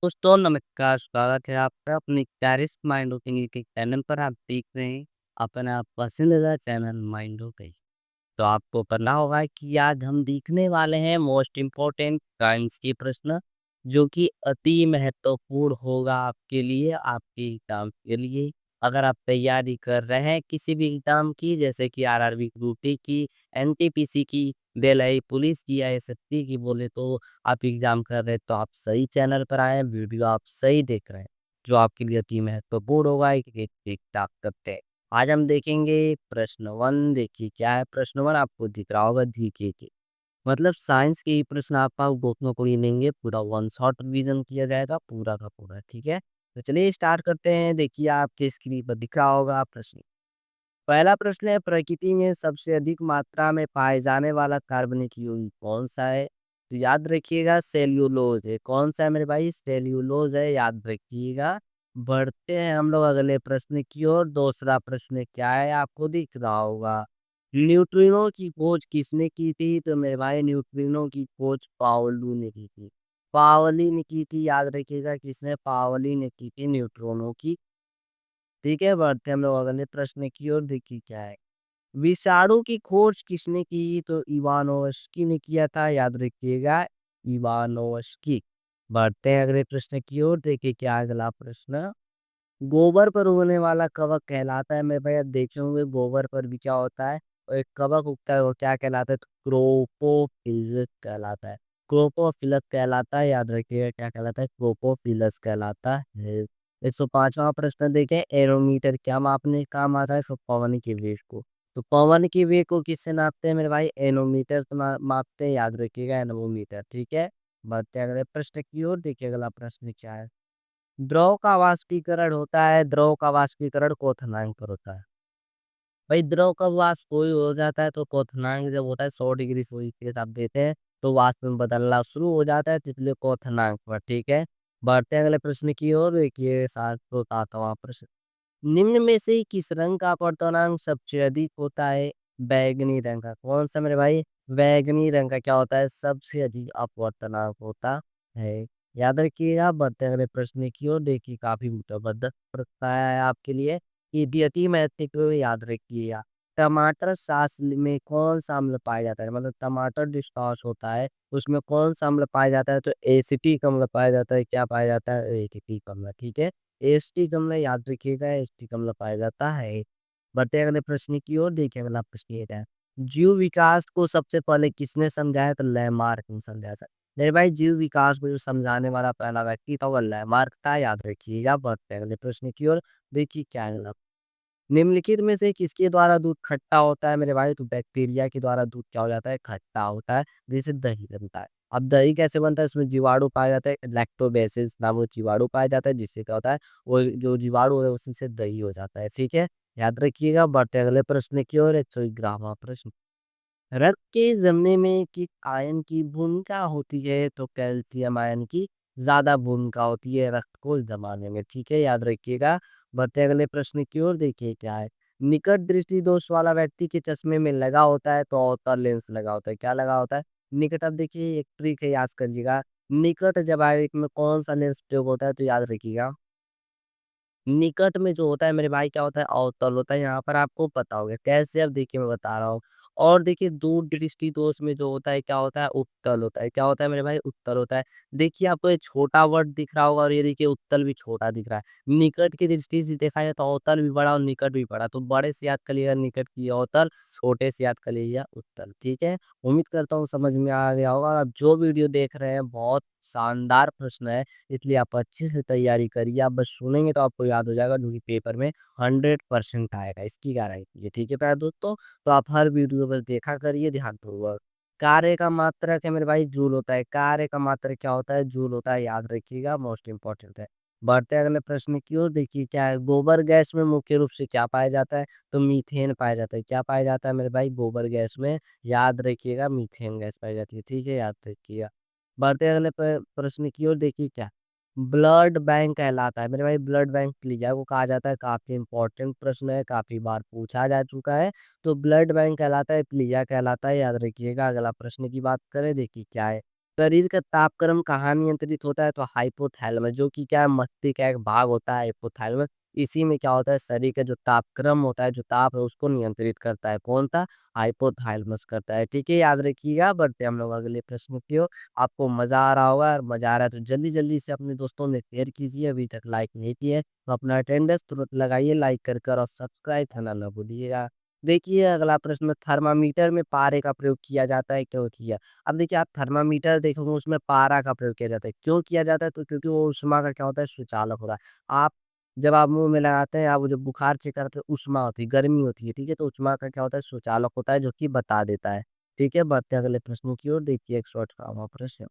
दोस्तों नमस्कार, स्वागत है आपका अपनी कैरिस माइंड ओपिनियन के चैनल पर। आप देख रहे हैं अपना पसंदीदा चैनल माइंड ओपिनियन। तो आपको पता होगा कि आज हम देखने वाले हैं मोस्ट इम्पोर्टेंट साइंस के प्रश्न, जो कि अति महत्वपूर्ण होगा आपके लिए, आपके एग्जाम के लिए। अगर आप तैयारी कर रहे हैं किसी भी एग्जाम की, जैसे कि आरआरबी ग्रुप डी की, एनटीपीसी की, बेलाई पुलिस की या एसएससी की बोले तो आप एग्जाम कर रहे हैं, तो आप सही चैनल पर आए हैं, वीडियो आप सही देख रहे हैं, जो आपके लिए अति महत्वपूर्ण होगा। एक ठीक ठाक करते हैं। आज हम देखेंगे प्रश्न 1। देखिए क्या है प्रश्न 1, आपको दिख रहा होगा जीके के। मतलब साइंस के ही प्रश्न आपको देखने को मिलेंगे, पूरा वन शॉट रिवीजन किया जाएगा पूरा का पूरा, ठीक है। तो चलिए स्टार्ट करते हैं। देखिए आपके स्क्रीन पर दिख रहा होगा प्रश्न। पहला प्रश्न है, प्रकृति में सबसे अधिक मात्रा में पाए जाने वाला कार्बनिक यौगिक कौन सा है? तो याद रखिएगा सेल्यूलोज है। कौन सा है मेरे भाई? सेल्यूलोज है, याद रखिएगा। बढ़ते हैं हम लोग अगले प्रश्न की ओर। दूसरा प्रश्न क्या है आपको दिख रहा होगा। न्यूट्रिनो की खोज किसने की थी? तो मेरे भाई न्यूट्रिनो की खोज पावलू ने की थी। पावली ने की थी, याद रखिएगा किसने? पावली ने की थी न्यूट्रिनो की। ठीक है, बढ़ते हम लोग अगले प्रश्न की ओर। देखिए क्या है। विषाणु की खोज किसने की? तो इवानोव्स्की ने किया था, याद रखिएगा इवानोव्स्की। बढ़ते हैं अगले प्रश्न की ओर। देखिए क्या है अगला प्रश्न। गोबर पर उगने वाला कवक कहलाता है। मैं भैया देखे होंगे गोबर पर भी क्या होता है, और एक कवक उगता है, वो क्या कहलाता है? तो क्रोपोफिलस कहलाता है। क्रोपोफिलस कहलाता है, याद रखिएगा क्या कहलाता है? क्रोपोफिलस कहलाता है। 105वां प्रश्न देखें। एरोमीटर क्या मापने का काम आता है? तो पवन के वेग को। तो पवन के वेग को किससे नापते हैं मेरे भाई? एनोमीटर से मापते हैं, याद रखिएगा एनोमीटर, ठीक है। बढ़ते हैं अगले प्रश्न की ओर। देखिए अगला प्रश्न क्या है। द्रव का वाष्पीकरण होता है, द्रव का वाष्पीकरण क्वथनांक पर होता है। भाई द्रव का वाष्प कोई हो जाता है तो क्वथनांक जब होता है 100 डिग्री सेल्सियस आप देते हैं, तो वाष्प में बदलना शुरू हो जाता है, तो इसलिए क्वथनांक पर, ठीक है। बढ़ते हैं अगले प्रश्न की ओर। देखिए 707वां प्रश्न। निम्न में से किस रंग का अपवर्तनांक सबसे अधिक होता है? बैगनी रंग का। कौन सा मेरे भाई? बैगनी रंग का क्या होता है? सबसे अधिक अपवर्तनांक होता है, याद रखिएगा। बढ़ते हैं अगले प्रश्न की ओर। देखिए काफी जबरदस्त प्रश्न आया है आपके लिए, ये भी अति महत्वपूर्ण, याद रखिएगा। टमाटर सॉस में कौन सा अम्ल पाया जाता है? मतलब टमाटर जो सॉस होता है उसमें कौन सा अम्ल पाया जाता है? तो एसिटिक अम्ल पाया जाता है। क्या पाया जाता है? एसिटिक अम्ल, ठीक है। एसटी कमला, याद रखिएगा एसटी कमला पाया जाता है। बढ़ते हैं अगले प्रश्न की ओर। देखिए अगला प्रश्न ये है। जीव विकास को सबसे पहले किसने समझाया? तो लैमार्क ने समझाया था। मेरे भाई जीव विकास को जो समझाने वाला पहला व्यक्ति था वो लैमार्क था, याद रखिएगा। बढ़ते हैं अगले प्रश्न की ओर। देखिए क्या है अगला। निम्नलिखित में से किसके द्वारा दूध खट्टा होता है मेरे भाई? तो बैक्टीरिया के द्वारा दूध क्या हो जाता है? खट्टा होता है, जैसे दही बनता है। अब दही कैसे बनता है? उसमें जीवाणु पाया जाता है, लैक्टोबैसिलस नाम वो जीवाणु पाया जाता है, जिससे क्या होता है वो जो जीवाणु है उसी से दही हो जाता है, ठीक है। याद रखिएगा। बढ़ते हैं अगले प्रश्न की ओर। 111वां प्रश्न। रक्त के जमने में किस आयन की भूमिका होती है? तो कैल्शियम आयन की ज्यादा भूमिका होती है रक्त को जमाने में, ठीक है, याद रखिएगा। बढ़ते हैं अगले प्रश्न की ओर। देखिए क्या है। निकट दृष्टि दोष वाला व्यक्ति के चश्मे में लगा होता है, तो अवतर लेंस लगा होता है। क्या लगा होता है? निकट। अब देखिए एक ट्रिक है, याद करिएगा। निकट जब आए में कौन सा लेंस प्रयोग होता है? तो याद रखिएगा निकट में जो होता है मेरे भाई क्या होता है? अवतल होता है। यहाँ पर आपको पता होगा कैसे, अब देखिए मैं बता रहा हूँ। और देखिए दूर दृष्टि दोष में जो होता है क्या होता है? उत्तल होता है। क्या होता है मेरे भाई? उत्तल होता है। देखिए आपको ये छोटा वर्ड दिख रहा होगा, और ये देखिए उत्तल भी छोटा दिख रहा है। निकट की दृष्टि से देखा जाए तो अवतल भी बड़ा और निकट भी बड़ा, तो बड़े से याद करिएगा निकट की अवतल, छोटे से याद करिएगा उत्तल, ठीक है। उम्मीद करता हूँ समझ में आ गया होगा। और आप जो वीडियो देख रहे हैं बहुत शानदार प्रश्न है, इसलिए आप अच्छे से तैयारी करिए। आप बस सुनेंगे तो आपको याद हो जाएगा, जो कि पेपर में 100% आएगा, इसकी गारंटी है, ठीक है प्यारे दोस्तों। तो आप हर वीडियो बस देखा करिए ध्यानपूर्वक। कार्य का मात्रक है मेरे भाई जूल होता है। कार्य का मात्रक क्या होता है? जूल होता है, याद रखिएगा, मोस्ट इंपॉर्टेंट है। बढ़ते हैं अगले प्रश्न की ओर। देखिए क्या है। गोबर गैस में मुख्य रूप से क्या पाया जाता है? तो मीथेन पाया जाता है। क्या पाया जाता है मेरे भाई? गोबर गैस में, याद रखिएगा, मीथेन गैस पाई जाती है, ठीक है, याद रखिएगा। बढ़ते हैं अगले प्रश्न की ओर। देखिए क्या ब्लड बैंक कहलाता है मेरे भाई? ब्लड बैंक प्लीजा को कहा जाता है। काफी इंपॉर्टेंट प्रश्न है, काफी बार पूछा जा चुका है। तो ब्लड बैंक कहलाता है, प्लीजा कहलाता है, याद रखिएगा। अगला प्रश्न की बात करें, देखिए क्या है। शरीर का तापक्रम कहाँ नियंत्रित होता है? तो हाइपोथैलेमस, जो कि क्या है, मस्तिष्क का एक भाग होता है हाइपोथैलेमस। इसी में क्या होता है, शरीर का जो तापक्रम होता है, जो ताप है उसको नियंत्रित करता है। कौन सा? हाइपोथैलेमस करता है। ठीक है, याद रखिएगा। बढ़ते हम लोग अगले प्रश्न की ओर। आपको मज़ा आ रहा होगा, और मज़ा आ रहा है तो जल्दी-जल्दी से अपने दोस्तों में शेयर कीजिए। अभी तक लाइक नहीं किए तो अपना अटेंडेंस तुरंत लगाइए लाइक कर और सब्सक्राइब करना ना भूलिएगा। देखिए अगला प्रश्न, थर्मामीटर में पारे का प्रयोग किया जाता है, क्यों किया? अब देखिए, आप थर्मामीटर देखोगे उसमें पारा का प्रयोग किया जाता है। क्यों किया जाता है? तो क्योंकि वो ऊष्मा का क्या होता है, सुचालक होता है। आप जब आप मुँह में लगाते हैं, आप वो जब बुखार चेक करते हैं, ऊष्मा होती है, गर्मी होती है, ठीक है? तो ऊष्मा का क्या होता है, सुचालक होता है, जो कि बता देता है। ठीक है, बढ़ते हैं अगले प्रश्न की ओर। देखिए 118वां प्रश्न।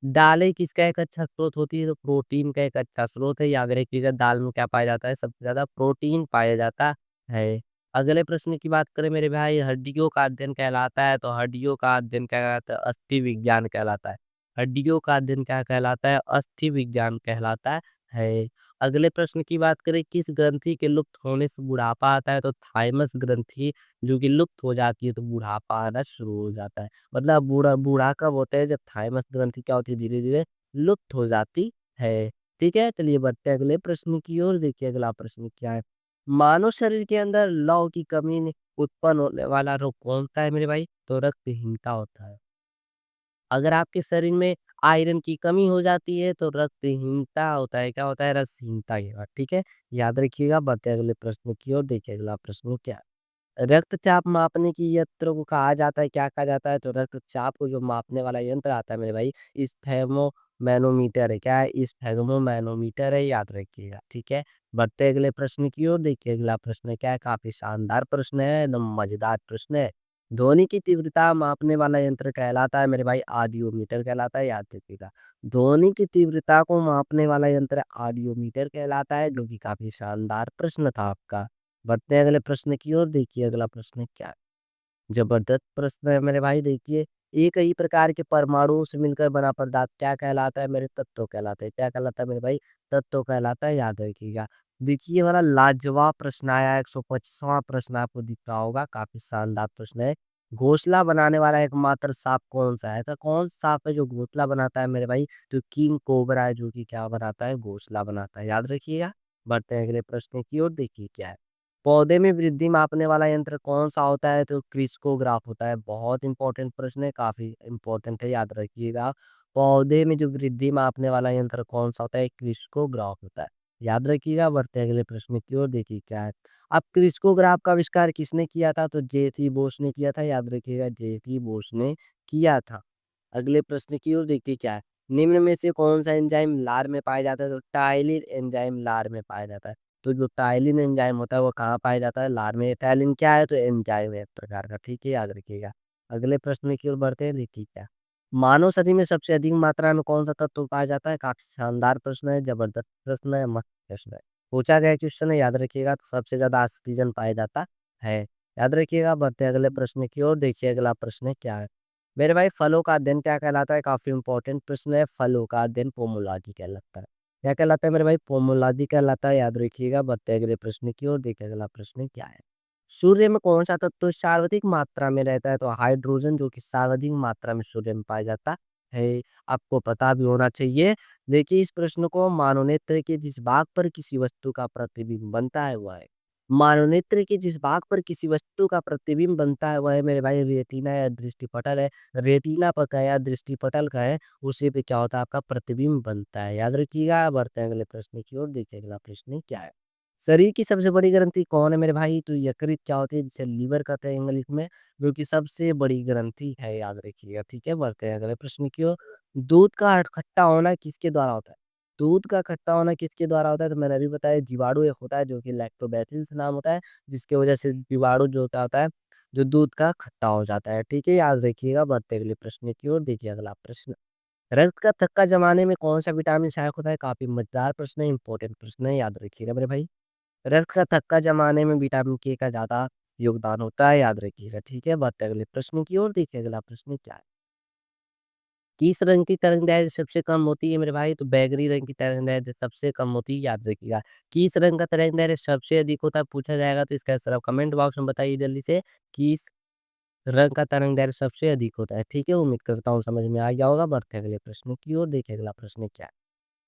दालें किसका एक अच्छा स्रोत होती है? तो प्रोटीन का एक अच्छा स्रोत है। याद रखिएगा, दाल में क्या पाया जाता है? सबसे ज़्यादा प्रोटीन पाया जाता है। अगले प्रश्न की बात करें मेरे भाई, हड्डियों का अध्ययन कहलाता है, तो हड्डियों का अध्ययन क्या कहलाता है? अस्थि विज्ञान कहलाता है। हड्डियों का अध्ययन क्या कहलाता है? अस्थि विज्ञान कहलाता है। अगले प्रश्न की बात करें, किस ग्रंथि के लुप्त होने से बुढ़ापा आता है? तो थाइमस ग्रंथि जो कि लुप्त हो जाती है तो बुढ़ापा आना शुरू हो जाता है। मतलब बूढ़ा बूढ़ा कब होता है? जब थाइमस ग्रंथि क्या होती है, धीरे-धीरे लुप्त हो जाती है। ठीक है? चलिए बढ़ते हैं अगले प्रश्न की ओर। देखिए अगला प्रश्न क्या है? मानव शरीर के अंदर लौह की कमी ने उत्पन्न होने वाला रोग कौन-सा है मेरे भाई? तो रक्तहीनता होता है। अगर आपके शरीर में आयरन की कमी हो जाती है तो रक्तहीनता होता है। क्या होता है? रक्तहीनता ये बात, ठीक है? याद रखिएगा। बढ़ते हैं अगले प्रश्न की ओर। देखिए अगला प्रश्न क्या है? रक्तचाप मापने की यंत्र को कहा जाता है, क्या कहा जाता है? तो रक्तचाप को जो मापने वाला यंत्र आता है मेरे भाई, स्फेगमोमैनोमीटर है। क्या है? स्फेगमोमैनोमीटर है, याद रखिएगा। ठीक है? बढ़ते हैं अगले प्रश्न की ओर। देखिए अगला प्रश्न क्या है? काफ़ी शानदार प्रश्न है, एकदम मज़ेदार प्रश्न है। ध्वनि की तीव्रता मापने वाला यंत्र कहलाता है मेरे भाई, ऑडियोमीटर कहलाता है, याद रखिएगा। ध्वनि की तीव्रता को मापने वाला यंत्र ऑडियोमीटर कहलाता है, जो कि काफ़ी शानदार प्रश्न था आपका। बढ़ते हैं अगले प्रश्न की ओर। देखिए अगला प्रश्न क्या है? जबरदस्त प्रश्न है मेरे भाई। देखिए, एक ही प्रकार के परमाणुओं से मिलकर बना पदार्थ क्या कहलाता है? मेरे तत्व कहलाता है। क्या कहलाता है मेरे भाई? तत्व कहलाता है, याद रखिएगा। देखिए ये वाला लाजवाब प्रश्न आया, 125वां प्रश्न आपको दिख रहा होगा, काफी शानदार प्रश्न है। घोंसला बनाने वाला एकमात्र सांप कौन सा है? तो कौन सांप है जो घोंसला बनाता है मेरे भाई? तो किंग कोबरा है, जो कि क्या बनाता है? घोंसला बनाता है, याद रखिएगा। बढ़ते हैं अगले प्रश्न की ओर। देखिए क्या है? पौधे में वृद्धि मापने वाला यंत्र कौन-सा होता है? तो क्रिस्कोग्राफ होता है। बहुत इंपॉर्टेंट प्रश्न है, काफ़ी इंपॉर्टेंट है, याद रखिएगा। पौधे में जो वृद्धि मापने वाला यंत्र कौन-सा होता है? क्रिस्कोग्राफ होता है। याद रखिएगा। बढ़ते हैं अगले प्रश्न की ओर। देखिए क्या है? अब क्रिस्कोग्राफ का आविष्कार किसने किया था? तो जे.सी. बोस ने किया था, याद रखिएगा, जे.सी. बोस ने किया था। अगले प्रश्न की ओर। देखिए क्या है? निम्न में से कौन-सा एंजाइम लार में पाया जाता है? तो टायलिन एंजाइम लार में पाया जाता है। तो जो टाइलिन एंजाइम होता है वो कहाँ पाया जाता है? लार में। टाइलिन क्या है? तो एंजाइम है एक प्रकार का, ठीक है, याद रखिएगा। अगले प्रश्न की ओर बढ़ते हैं। देखिए क्या, मानव शरीर में सबसे अधिक मात्रा में कौन सा तत्व पाया जाता है? काफी शानदार प्रश्न है, जबरदस्त प्रश्न है, मस्त प्रश्न है। पूछा गया क्वेश्चन है, याद रखिएगा। तो सबसे ज्यादा ऑक्सीजन पाया जाता है, याद रखिएगा। बढ़ते हैं अगले प्रश्न की ओर। देखिए अगला प्रश्न क्या है? मेरे भाई, फलों का अध्ययन क्या कहलाता है? काफी इंपॉर्टेंट प्रश्न है। फलों का अध्ययन पोमोलॉजी कहलाता है। क्या कहलाता है मेरे भाई? पोमोलॉजी कहलाता है, याद रखिएगा। बढ़ते हैं अगले प्रश्न की ओर। देखिए अगला प्रश्न क्या है? सूर्य में कौन सा तत्व सर्वाधिक मात्रा में रहता है? तो हाइड्रोजन, जो कि सर्वाधिक मात्रा में सूर्य में पाया जाता है। आपको पता भी होना चाहिए। देखिए इस प्रश्न को, मानवनेत्र के जिस भाग पर किसी वस्तु का प्रतिबिंब बनता है वह है। मानवनेत्र के जिस भाग पर किसी वस्तु का प्रतिबिंब बनता है वह है मेरे भाई रेटिना या दृष्टिपटल है। रेटिना पर का या दृष्टिपटल का है, उसी पे क्या होता है? आपका प्रतिबिंब बनता है, याद रखिएगा। बढ़ते हैं अगले प्रश्न की ओर। देखिए अगला प्रश्न क्या है? शरीर की सबसे बड़ी ग्रंथि कौन है मेरे भाई? तो यकृत क्या होती है, जिसे लीवर कहते हैं इंग्लिश में, जो कि सबसे बड़ी ग्रंथि है, याद रखिएगा। ठीक है, बढ़ते हैं अगले प्रश्न की ओर। दूध का खट्टा होना किसके द्वारा होता है? दूध का खट्टा होना किसके द्वारा होता है? तो मैंने अभी बताया, जीवाणु एक होता है जो कि लैक्टोबैसिलस नाम होता है, जिसकी वजह से जीवाणु जो होता है, जो दूध का खट्टा हो जाता है। ठीक है, याद रखिएगा। बढ़ते हैं अगले प्रश्न की ओर। देखिए अगला प्रश्न, रक्त का थक्का जमाने में कौन सा विटामिन सहायक होता है? काफी मजेदार प्रश्न है, इंपॉर्टेंट प्रश्न है, याद रखिएगा मेरे भाई। रक्त का थक्का जमाने में विटामिन के का ज्यादा योगदान होता है, याद रखिएगा। ठीक है, बढ़ते हैं अगले प्रश्न की ओर। देखिए अगला प्रश्न क्या है? किस रंग की तरंगदैर्घ्य सबसे कम होती है मेरे भाई? तो बैगनी रंग की तरंगदैर्घ्य सबसे कम होती है, याद रखिएगा। किस रंग का तरंगदैर्घ्य सबसे अधिक होता है, पूछा जाएगा तो इसका आंसर आप कमेंट बॉक्स में बताइए जल्दी से। किस रंग का तरंग दैर्ध्य सबसे अधिक होता है। ठीक है, उम्मीद करता हूँ समझ में आ गया होगा। बढ़ते हैं अगले प्रश्न की ओर, देखिए अगला प्रश्न क्या है।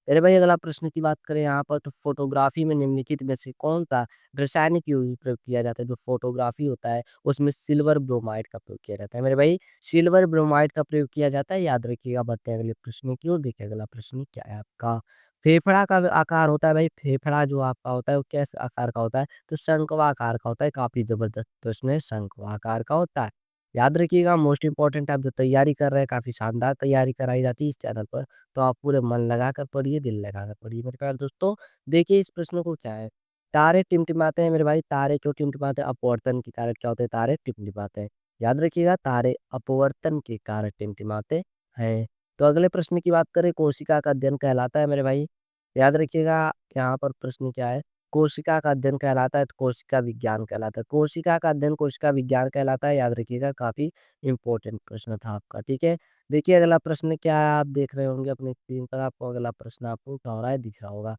अरे भाई, अगला प्रश्न की बात करें यहाँ पर, तो फ़ोटोग्राफ़ी में निम्नलिखित में से कौन-सा रासायनिक यौगिक प्रयोग किया जाता है? जो फ़ोटोग्राफ़ी होता है, उसमें सिल्वर ब्रोमाइड का प्रयोग किया जाता है। मेरे भाई, सिल्वर ब्रोमाइड का प्रयोग किया जाता है, याद रखिएगा। बढ़ते हैं अगले प्रश्न की ओर, देखिए अगला प्रश्न क्या है आपका। फेफड़ा का आकार होता है भाई, फेफड़ा जो आपका होता है, वो किस आकार का होता है? तो शंक्वाकार आकार का होता है। काफ़ी ज़बरदस्त प्रश्न है, शंक्वाकार आकार का होता है। याद रखिएगा, मोस्ट इम्पोर्टेंट आप जो तैयारी कर रहे हैं, काफ़ी शानदार तैयारी कराई जाती है इस चैनल पर। तो आप पूरे मन लगाकर पढ़िए, दिल लगाकर पढ़िए मेरे प्यारे दोस्तों। देखिए इस प्रश्न को क्या है, तारे टिमटिमाते हैं मेरे भाई, तारे क्यों टिमटिमाते हैं? अपवर्तन के कारण क्या होते हैं? तारे टिमटिमाते हैं। याद रखिएगा, तारे अपवर्तन के कारण टिमटिमाते हैं। तो अगले प्रश्न की बात करें, कोशिका का अध्ययन कहलाता है मेरे भाई। याद रखिएगा, यहाँ पर प्रश्न क्या है, कोशिका का अध्ययन कहलाता है, तो कोशिका विज्ञान कहलाता है। कोशिका का अध्ययन कोशिका विज्ञान कहलाता है, याद रखिएगा। काफ़ी इंपॉर्टेंट प्रश्न था आपका, ठीक है। देखिए अगला प्रश्न क्या है, आप देख रहे होंगे अपनी स्क्रीन पर, आपको अगला प्रश्न आपको क्या हो रहा है, दिख रहा होगा।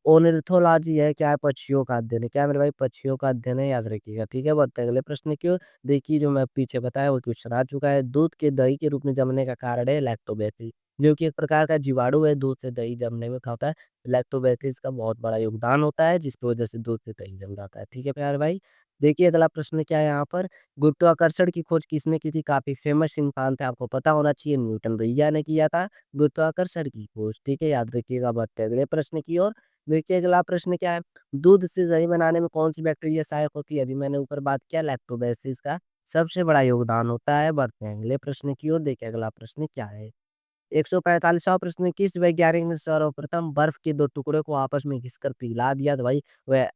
ओर्निथोलॉजी है, क्या है? पक्षियों का अध्ययन है। क्या है मेरे भाई? पक्षियों का अध्ययन है, याद रखिएगा, ठीक है। बढ़ते हैं अगले प्रश्न की ओर। देखिए जो मैं पीछे बताया वो क्वेश्चन आ चुका है। दूध के दही के रूप में जमने का कारण है लैक्टोबैसिल, जो कि एक प्रकार का जीवाणु है। दूध से दही जमने में क्या होता है? लैक्टोबैसिलस का बहुत बड़ा योगदान होता है, जिसकी वजह से दूध से दही जम जाता है, ठीक है प्यारे भाई। देखिए अगला प्रश्न क्या है यहाँ पर, गुरुत्वाकर्षण की खोज किसने की थी? काफ़ी फेमस इंसान थे, आपको पता होना चाहिए, न्यूटन भैया ने किया था गुरुत्वाकर्षण की खोज, ठीक है, याद रखिएगा। बढ़ते हैं अगले प्रश्न की ओर। देखिए अगला प्रश्न क्या है, दूध से दही बनाने में कौन-सी बैक्टीरिया सहायक होती है? अभी मैंने ऊपर बात किया, लैक्टोबैसिलस का सबसे बड़ा योगदान होता है। बढ़ते हैं अगले प्रश्न की ओर, देखिए अगला प्रश्न क्या है। 145वाँ प्रश्न, किस वैज्ञानिक ने सर्वप्रथम बर्फ के 2 टुकड़े को आपस में घिसकर पिघला दिया? तो भाई वह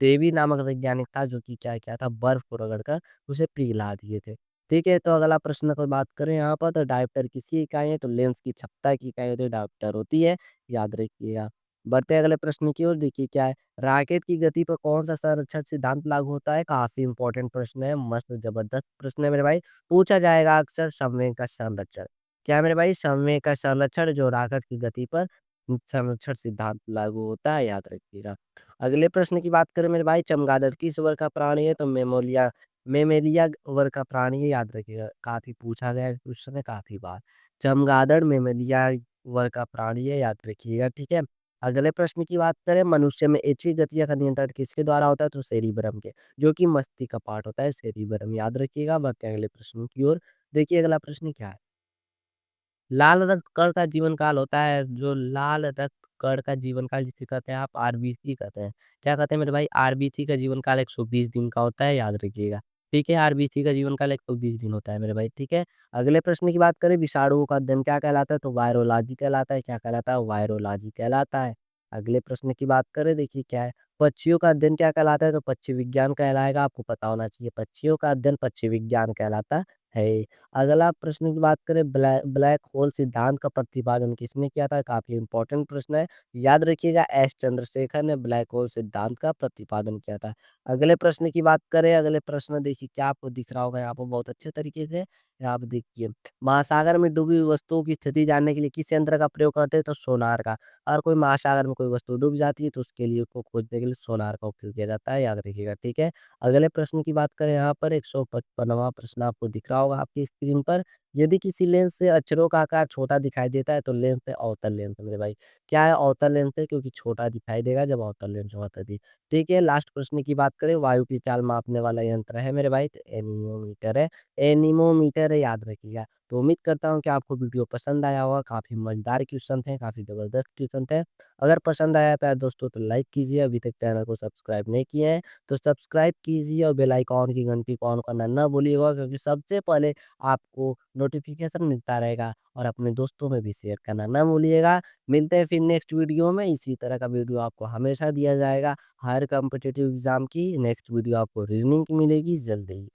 देवी नामक वैज्ञानिक था, जो कि क्या किया था, बर्फ को रगड़कर उसे पिघला दिए थे। ठीक है, तो अगला प्रश्न की बात करें यहाँ पर, तो डायोप्टर किसकी इकाई है? तो लेंस की क्षमता की इकाई होती है, डायोप्टर होती है, याद रखिएगा। बढ़ते हैं अगले प्रश्न की ओर, देखिए क्या है, राकेट की गति पर कौन-सा संरक्षण सिद्धांत लागू होता है? काफ़ी इंपॉर्टेंट प्रश्न है, मस्त ज़बरदस्त प्रश्न है मेरे भाई। पूछा जाएगा अक्सर, संवेग का संरक्षण। क्या है मेरे भाई? संवेग का संरक्षण, जो रॉकेट की गति पर संरक्षण सिद्धांत लागू होता है, याद रखिएगा। अगले प्रश्न की बात करें मेरे भाई, चमगादड़ किस वर्ग का प्राणी है? तो मेमेलिया वर्ग का प्राणी है, याद रखिएगा। काफ़ी पूछा गया है क्वेश्चन है काफ़ी बार। चमगादड़ मेमेलिया वर्ग का प्राणी है, याद रखिएगा, ठीक है। अगले प्रश्न की बात करें, मनुष्य में इच्छित गतियों का नियंत्रण किसके द्वारा होता है? तो सेरिब्रम के, जो कि मस्तिष्क का पार्ट होता है, सेरिब्रम, याद रखिएगा। बढ़ते हैं अगले प्रश्न की ओर। देखिए अगला प्रश्न क्या है, लाल रक्त कण का जीवन काल होता है, जो लाल रक्त कण का जीवन काल जिसे कहते हैं आप आरबीसी कहते हैं। क्या कहते हैं मेरे भाई? आरबीसी का जीवन काल 120 दिन का होता है, याद रखिएगा। ठीक है, आरबीसी का जीवन काल 120 दिन होता है मेरे भाई, ठीक है। अगले प्रश्न की बात करें, विषाणुओं का अध्ययन क्या कहलाता है? तो वायरोलॉजी कहलाता है। क्या कहलाता है? वायरोलॉजी कहलाता है। अगले प्रश्न की बात करें, देखिए क्या है, पक्षियों का अध्ययन क्या कहलाता है? तो पक्षी विज्ञान कहलाएगा, आपको पता होना चाहिए। पक्षियों का अध्ययन पक्षी विज्ञान कहलाता है। अगला प्रश्न की बात करें, ब्लैक होल सिद्धांत का प्रतिपादन किसने किया था? काफ़ी इंपॉर्टेंट प्रश्न है। याद रखिएगा, एस चंद्रशेखर ने ब्लैक होल सिद्धांत का प्रतिपादन किया था। अगले प्रश्न की बात करें, अगले प्रश्न देखिए क्या आपको दिख रहा होगा यहाँ पर बहुत अच्छे तरीके से। यहाँ आप देखिए, महासागर में डूबी हुई वस्तुओं की स्थिति जानने के लिए किस यंत्र का प्रयोग करते हैं? तो सोनार का। और कोई महासागर में कोई वस्तु डूब जाती है, तो उसके लिए उसको खोजने के लिए सोनार का उपयोग किया जाता है, याद रखिएगा, ठीक है। अगले प्रश्न की बात करें यहाँ पर, 155वाँ प्रश्न आपको दिख रहा होगा आपकी स्क्रीन पर। यदि किसी लेंस से अक्षरों का आकार छोटा दिखाई देता है, तो लेंस है अवतल लेंस मेरे भाई। क्या है? अवतल लेंस है, क्योंकि छोटा दिखाई देगा जब अवतल लेंस होगा तभी। ठीक है, लास्ट प्रश्न की बात करें, वायु की चाल मापने वाला यंत्र है मेरे भाई, तो एनीमोमीटर है। एनीमोमीटर है, याद रखिएगा। तो उम्मीद करता हूँ कि आपको वीडियो पसंद आया होगा। काफ़ी मज़ेदार क्वेश्चन थे, काफ़ी ज़बरदस्त क्वेश्चन थे। अगर पसंद आया प्यारे दोस्तों, तो लाइक कीजिए। अभी तक चैनल को सब्सक्राइब नहीं किए हैं तो सब्सक्राइब कीजिए, और बेल आइकॉन की घंटी को ऑन करना ना भूलिएगा, क्योंकि सबसे पहले आपको नोटिफिकेशन मिलता रहेगा। और अपने दोस्तों में भी शेयर करना ना भूलिएगा। मिलते हैं फिर नेक्स्ट वीडियो में, इसी तरह का वीडियो आपको हमेशा दिया जाएगा। हर कॉम्पिटिटिव एग्जाम की नेक्स्ट वीडियो आपको रीजनिंग की मिलेगी जल्दी ही।